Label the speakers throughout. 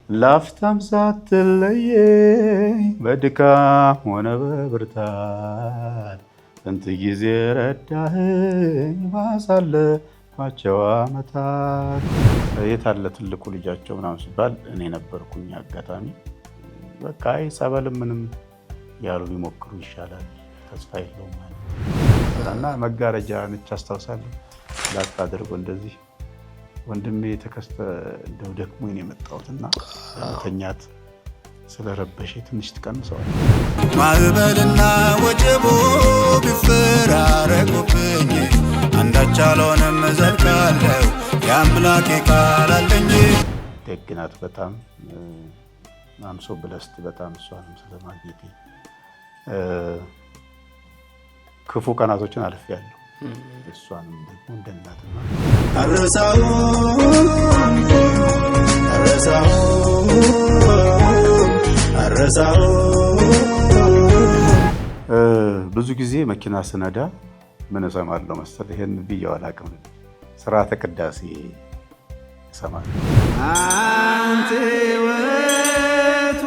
Speaker 1: ላፍታም ሳትለየኝ በድካም ሆነ በብርታት ስንት ጊዜ ረዳኸኝ ባሳለፍኳቸው ዓመታት። የት አለ ትልቁ ልጃቸው ምናምን ሲባል እኔ ነበርኩኝ። አጋጣሚ በቃ ጸበል ምንም ያሉ ሊሞክሩ ይሻላል ተስፋ የለውም ማለት እና መጋረጃ ነች አስታውሳለሁ። ላጣ አድርጎ እንደዚህ ወንድሜ ተከስተ እንደው ደክሞኝ ነው የመጣሁትና ተኛት ስለረበሽ ትንሽ ትቀንሰዋል።
Speaker 2: ማዕበልና ወጀቡ ቢፈራረቁብኝ አንዳች አልሆነም እዘልቃለሁ የአምላኬ ቃል አለኝ።
Speaker 1: ደግ ናት በጣም አምሶ ብለስት በጣም እሷንም ስለማግኘቴ ክፉ ቀናቶችን አልፌያለሁ። እሷንም ደግሞ እንደ እናት አረሳው። ብዙ ጊዜ መኪና ስነዳ ምን እሰማለሁ መሰለህ? ይሄን ብዬው አላውቅም። ስርዓተ ቅዳሴ እሰማለሁ።
Speaker 2: አንተ ወቱ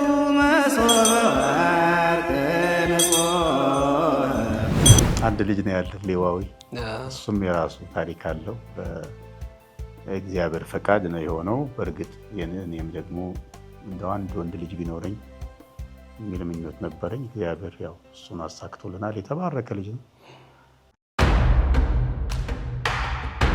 Speaker 1: አንድ ልጅ ነው ያለ ሌዋዊ። እሱም የራሱ ታሪክ አለው። በእግዚአብሔር ፈቃድ ነው የሆነው። በእርግጥ እኔም ደግሞ እንደው አንድ ወንድ ልጅ ቢኖረኝ የሚል ምኞት ነበረኝ። እግዚአብሔር ያው እሱን አሳክቶልናል። የተባረከ ልጅ ነው።